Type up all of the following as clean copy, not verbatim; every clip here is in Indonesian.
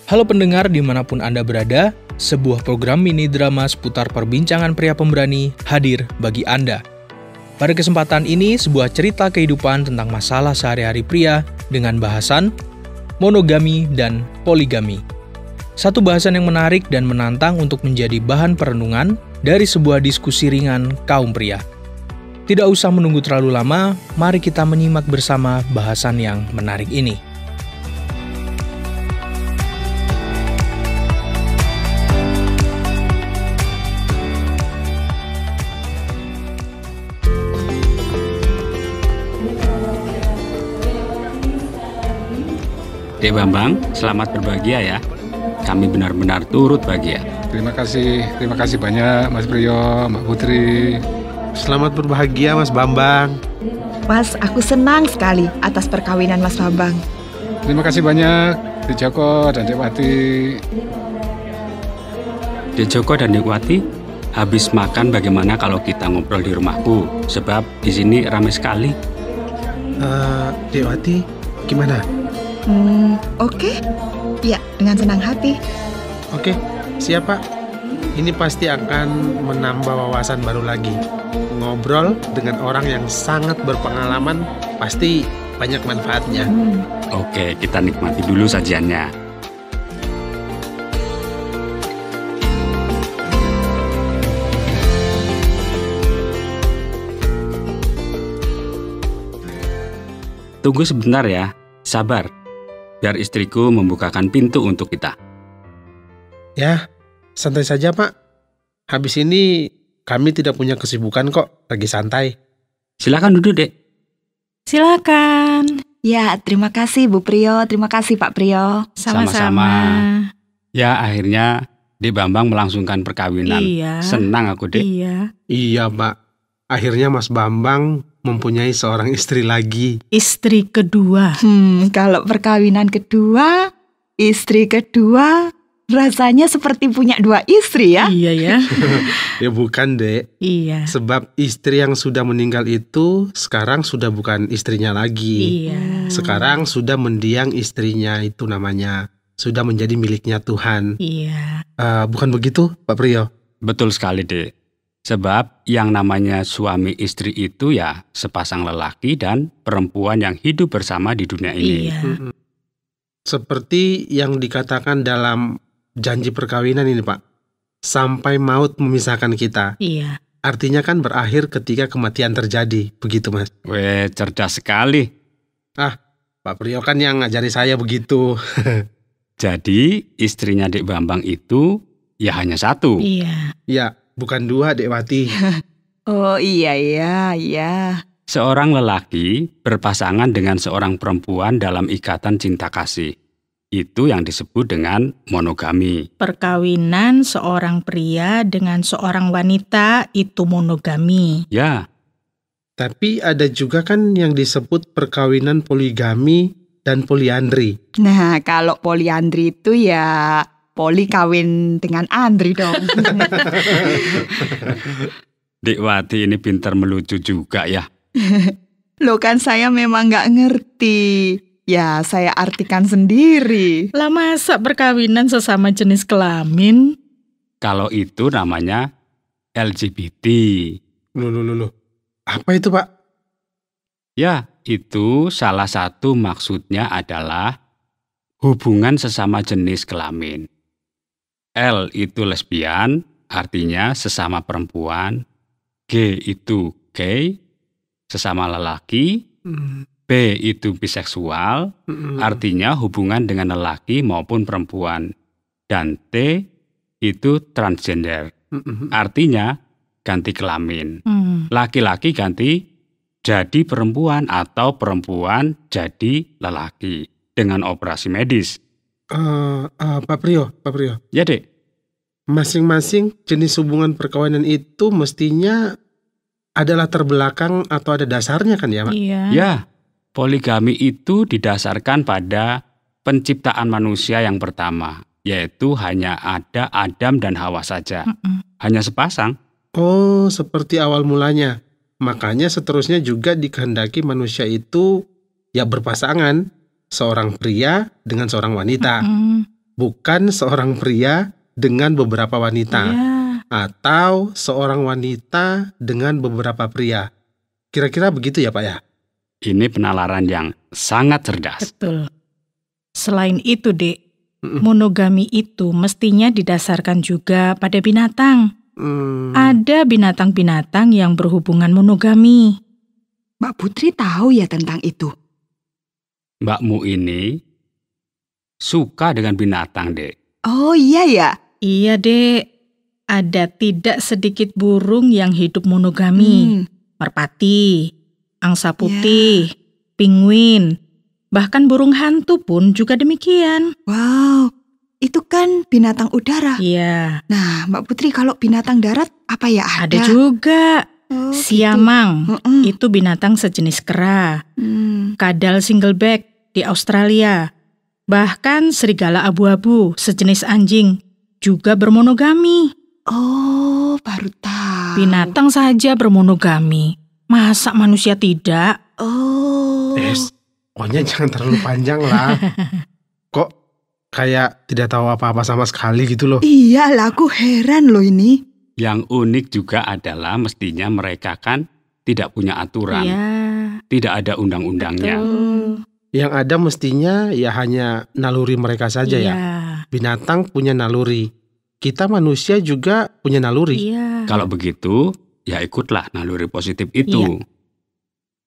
Halo pendengar dimanapun Anda berada, sebuah program mini drama seputar perbincangan pria pemberani hadir bagi Anda. Pada kesempatan ini, sebuah cerita kehidupan tentang masalah sehari-hari pria dengan bahasan monogami dan poligami. Satu bahasan yang menarik dan menantang untuk menjadi bahan perenungan dari sebuah diskusi ringan kaum pria. Tidak usah menunggu terlalu lama, mari kita menyimak bersama bahasan yang menarik ini. Dek Bambang, selamat berbahagia ya. Kami benar-benar turut bahagia. Terima kasih banyak Mas Priyo, Mbak Putri. Selamat berbahagia Mas Bambang. Mas, aku senang sekali atas perkawinan Mas Bambang. Terima kasih banyak Dek Joko dan Dek Wati. Dek Joko dan Dek Wati, habis makan bagaimana kalau kita ngobrol di rumahku? Sebab di sini ramai sekali. Dek Wati, gimana? Oke. Ya, dengan senang hati. Oke, siap Pak. Ini pasti akan menambah wawasan baru lagi. Ngobrol dengan orang yang sangat berpengalaman pasti banyak manfaatnya. Oke, kita nikmati dulu sajiannya. Tunggu sebentar ya, sabar. Biar istriku membukakan pintu untuk kita. Ya, santai saja Pak. Habis ini kami tidak punya kesibukan kok, lagi santai. Silakan duduk, Dek. Silakan. Ya, terima kasih Bu Priyo, terima kasih Pak Priyo. Sama-sama. Ya, akhirnya Dek Bambang melangsungkan perkawinan. Iya. Senang aku, Dek. Iya Pak, akhirnya Mas Bambang mempunyai seorang istri lagi. Istri kedua. Kalau perkawinan kedua, istri kedua, rasanya seperti punya dua istri ya. Iya ya. Ya bukan Dek. Iya. Sebab istri yang sudah meninggal itu sekarang sudah bukan istrinya lagi. Iya. Sekarang sudah mendiang istrinya, itu namanya. Sudah menjadi miliknya Tuhan. Iya. Bukan begitu Pak Priyo? Betul sekali, Dek. Sebab yang namanya suami istri itu ya sepasang lelaki dan perempuan yang hidup bersama di dunia ini. Iya. Seperti yang dikatakan dalam janji perkawinan ini Pak. Sampai maut memisahkan kita. Iya. Artinya kan berakhir ketika kematian terjadi. Begitu Mas. Weh, cerdas sekali. Pak Priyo kan yang ngajari saya begitu. Jadi istrinya Dek Bambang itu ya hanya satu. Iya. Ya, bukan dua Dek Wati. Oh iya. Seorang lelaki berpasangan dengan seorang perempuan dalam ikatan cinta kasih. Itu yang disebut dengan monogami. Perkawinan seorang pria dengan seorang wanita itu monogami. Ya, Tapi ada juga kan yang disebut perkawinan poligami dan poliandri. Nah, kalau poliandri itu ya poli kawin dengan Andri dong. Dek Wati ini pintar melucu juga ya. Loh kan saya memang nggak ngerti. Ya saya artikan sendiri. Lah masa perkawinan sesama jenis kelamin? Kalau itu namanya LGBT. Loh. Apa itu Pak? Ya, itu salah satu maksudnya adalah hubungan sesama jenis kelamin. L itu lesbian, artinya sesama perempuan. G itu gay, sesama lelaki. B itu biseksual, artinya hubungan dengan lelaki maupun perempuan. Dan T itu transgender, artinya ganti kelamin. Laki-laki ganti jadi perempuan atau perempuan jadi lelaki dengan operasi medis. Pak Priyo. Ya, Dek. Masing-masing jenis hubungan perkawinan itu mestinya ada latar belakang atau ada dasarnya kan ya Pak? Iya. Ya, poligami itu didasarkan pada penciptaan manusia yang pertama, yaitu hanya ada Adam dan Hawa saja. Hanya sepasang. Oh, seperti awal mulanya. Makanya seterusnya juga dikehendaki manusia itu ya berpasangan, seorang pria dengan seorang wanita. bukan seorang pria dengan beberapa wanita. Iya, Atau seorang wanita dengan beberapa pria. Kira-kira begitu ya Pak ya? Ini penalaran yang sangat cerdas. betul. Selain itu, Dek, monogami itu mestinya didasarkan juga pada binatang. Ada binatang-binatang yang berhubungan monogami. Mbak Putri tahu ya tentang itu. Mbakmu ini suka dengan binatang, Dek. Oh iya ya. Iya, Dek. Ada tidak sedikit burung yang hidup monogami. Merpati, angsa putih, penguin, bahkan burung hantu pun juga demikian. Wow, itu kan binatang udara. Iya, Nah, Mbak Putri kalau binatang darat apa ya ada? ada juga. Oh, Siamang, Mm-mm. itu binatang sejenis kera. Kadal singleback di Australia. Bahkan serigala abu-abu sejenis anjing juga bermonogami. Oh, baru tahu. Binatang saja bermonogami. Masa manusia tidak? Oh. Pokoknya jangan terlalu panjang lah. Kok kayak tidak tahu apa-apa sama sekali gitu loh. Iyalah, aku heran loh ini. Yang unik juga adalah mestinya mereka kan tidak punya aturan, Iya, tidak ada undang-undangnya. betul. Yang ada mestinya ya hanya naluri mereka saja ya. Iya, Binatang punya naluri. Kita manusia juga punya naluri. iya. Kalau begitu, ya ikutlah naluri positif itu. Iya.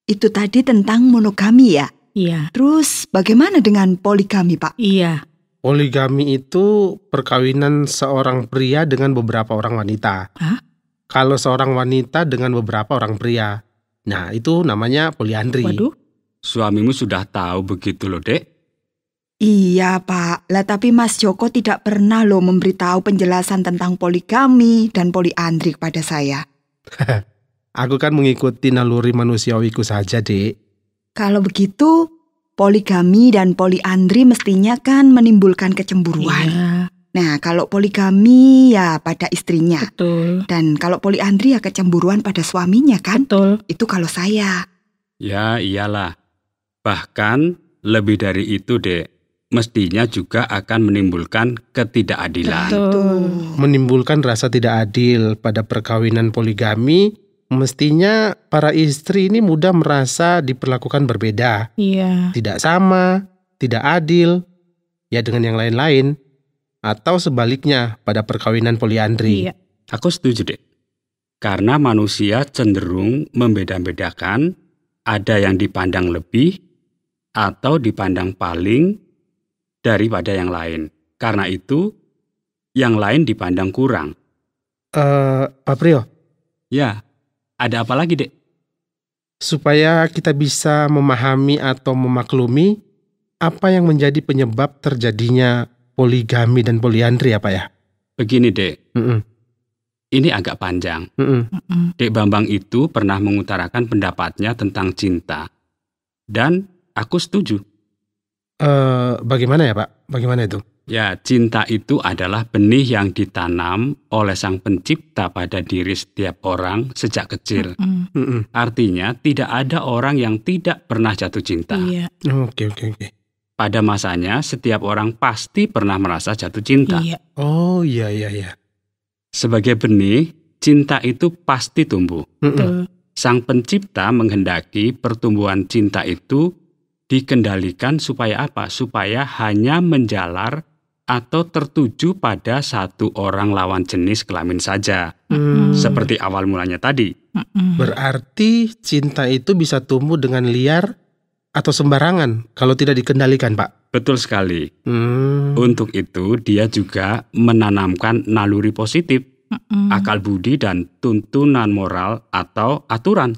Itu tadi tentang monogami ya. Iya, Terus bagaimana dengan poligami, Pak? iya. Poligami itu perkawinan seorang pria dengan beberapa orang wanita. Hah? Kalau seorang wanita dengan beberapa orang pria. Nah, itu namanya poliandri. Waduh, Suamimu sudah tahu begitu loh, Dek. Iya, Pak. Lah tapi Mas Joko tidak pernah loh memberitahu penjelasan tentang poligami dan poliandri kepada saya. Aku kan mengikuti naluri manusiawiku saja, Dek. Kalau begitu, poligami dan poliandri mestinya kan menimbulkan kecemburuan. iya, Nah, kalau poligami ya pada istrinya. betul, Dan kalau poliandri ya kecemburuan pada suaminya kan? betul. Itu kalau saya. Ya iyalah. Bahkan lebih dari itu, Dek. Mestinya juga akan menimbulkan ketidakadilan. Betul. Menimbulkan rasa tidak adil pada perkawinan poligami, mestinya para istri ini mudah merasa diperlakukan berbeda. Iya, Tidak sama, tidak adil, ya dengan yang lain-lain. Atau sebaliknya pada perkawinan poliandri. iya. Aku setuju, Dek. Karena manusia cenderung membeda-bedakan, ada yang dipandang lebih atau dipandang paling daripada yang lain. Karena itu, yang lain dipandang kurang. Pak Priyo, Ya, ada apa lagi, Dek? supaya kita bisa memahami atau memaklumi apa yang menjadi penyebab terjadinya poligami dan poliandri ya Pak ya? Begini, Dek. Mm-mm, Ini agak panjang. mm-mm. Dek Bambang itu pernah mengutarakan pendapatnya tentang cinta. Dan aku setuju. Bagaimana ya Pak? Bagaimana itu? Ya, cinta itu adalah benih yang ditanam oleh Sang Pencipta pada diri setiap orang sejak kecil. Mm-mm. Artinya, tidak ada orang yang tidak pernah jatuh cinta. Iya, Oke. Pada masanya, setiap orang pasti pernah merasa jatuh cinta. iya. Oh iya. Sebagai benih, cinta itu pasti tumbuh. Mm-mm. Betul. Sang Pencipta menghendaki pertumbuhan cinta itu dikendalikan supaya apa? Supaya hanya menjalar atau tertuju pada satu orang lawan jenis kelamin saja. Seperti awal mulanya tadi. Berarti cinta itu bisa tumbuh dengan liar atau sembarangan kalau tidak dikendalikan Pak? Betul sekali. Hmm. Untuk itu dia juga menanamkan naluri positif, akal budi dan tuntunan moral atau aturan.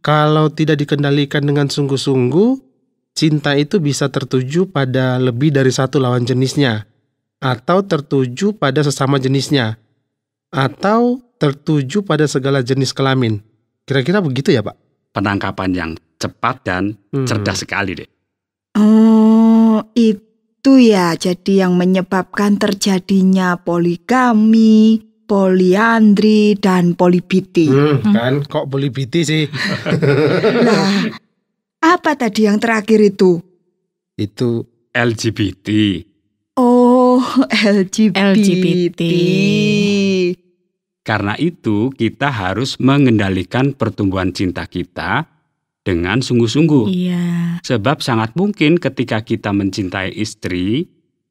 Kalau tidak dikendalikan dengan sungguh-sungguh, cinta itu bisa tertuju pada lebih dari satu lawan jenisnya, atau tertuju pada sesama jenisnya, atau tertuju pada segala jenis kelamin. Kira-kira begitu ya Pak? Penangkapan yang cepat dan cerdas sekali, Dek. Oh, itu ya jadi yang menyebabkan terjadinya poligami, poliandri, dan polibiti. Kan kok polibiti sih? Lah, apa tadi yang terakhir itu? Itu LGBT. Oh, Oh, LGBT. Karena itu, kita harus mengendalikan pertumbuhan cinta kita dengan sungguh-sungguh. Iya. Sebab sangat mungkin ketika kita mencintai istri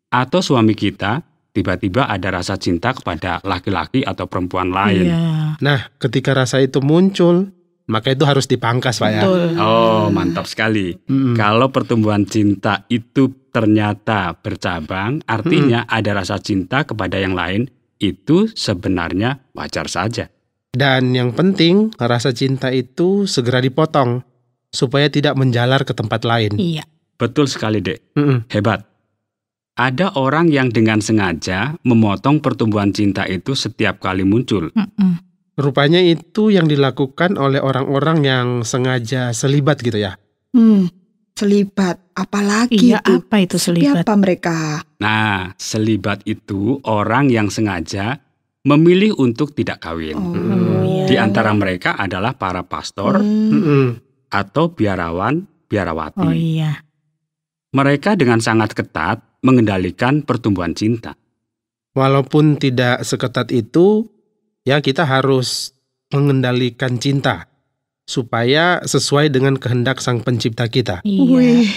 atau suami kita, tiba-tiba ada rasa cinta kepada laki-laki atau perempuan lain. Iya. Nah, ketika rasa itu muncul, maka itu harus dipangkas, Pak ya. Betul. Oh, mantap sekali. Kalau pertumbuhan cinta itu ternyata bercabang, artinya ada rasa cinta kepada yang lain, itu sebenarnya wajar saja. Dan yang penting, rasa cinta itu segera dipotong supaya tidak menjalar ke tempat lain. Iya. Betul sekali, Dek. Mm-mm. Hebat. Ada orang yang dengan sengaja memotong pertumbuhan cinta itu setiap kali muncul. Mm-mm. Rupanya itu yang dilakukan oleh orang-orang yang sengaja selibat gitu ya. Selibat. Apalagi Iya, itu? apa itu selibat? Siapa mereka? Nah, selibat itu orang yang sengaja memilih untuk tidak kawin. iya. Di antara mereka adalah para pastor Mm-mm. atau biarawan, biarawati. Oh iya. Mereka dengan sangat ketat mengendalikan pertumbuhan cinta. Walaupun tidak seketat itu, ya kita harus mengendalikan cinta supaya sesuai dengan kehendak Sang Pencipta kita. Iya. Wih,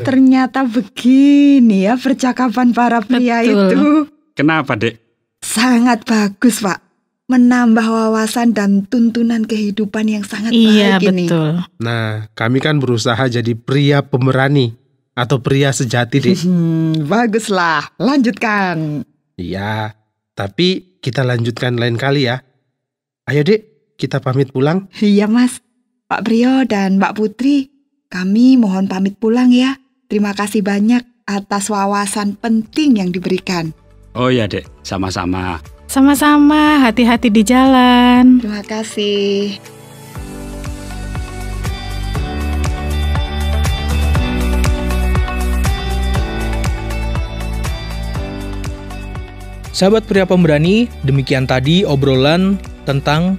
ternyata begini ya percakapan para pria Betul. itu. Kenapa, Dek? Sangat bagus, Pak. Menambah wawasan dan tuntunan kehidupan yang sangat Iya, baik ini. betul. Nah, kami kan berusaha jadi pria pemberani atau pria sejati, Dek. Baguslah, lanjutkan. Iya, tapi kita lanjutkan lain kali ya. Ayo, Dek, kita pamit pulang. Iya, Mas. Pak Priyo dan Mbak Putri, kami mohon pamit pulang ya. Terima kasih banyak atas wawasan penting yang diberikan. Oh ya, Dek, sama-sama. Sama-sama, hati-hati di jalan. Terima kasih. Sahabat pria pemberani, demikian tadi obrolan tentang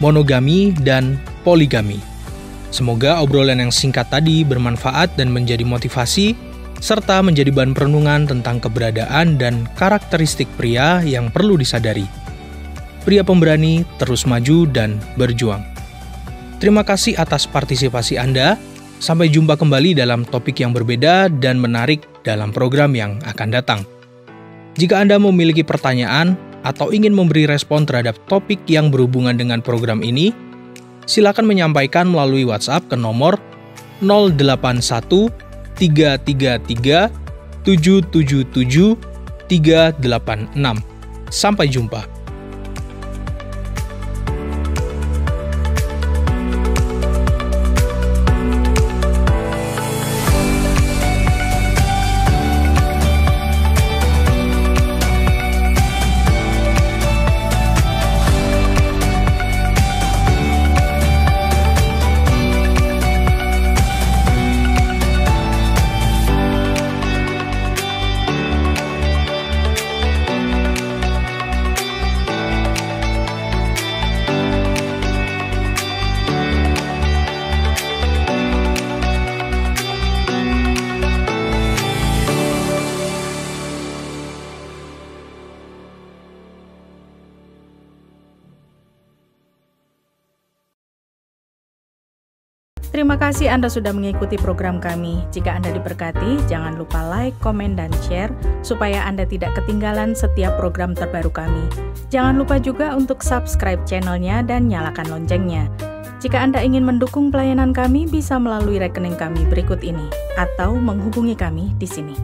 monogami dan poligami. Semoga obrolan yang singkat tadi bermanfaat dan menjadi motivasi, serta menjadi bahan perenungan tentang keberadaan dan karakteristik pria yang perlu disadari. Pria pemberani terus maju dan berjuang. Terima kasih atas partisipasi Anda. Sampai jumpa kembali dalam topik yang berbeda dan menarik dalam program yang akan datang. Jika Anda memiliki pertanyaan atau ingin memberi respon terhadap topik yang berhubungan dengan program ini, silakan menyampaikan melalui WhatsApp ke nomor 081 333 777 386. Sampai jumpa. Terima kasih Anda sudah mengikuti program kami. Jika Anda diberkati, jangan lupa like, komen, dan share supaya Anda tidak ketinggalan setiap program terbaru kami. Jangan lupa juga untuk subscribe channelnya dan nyalakan loncengnya. Jika Anda ingin mendukung pelayanan kami, bisa melalui rekening kami berikut ini atau menghubungi kami di sini.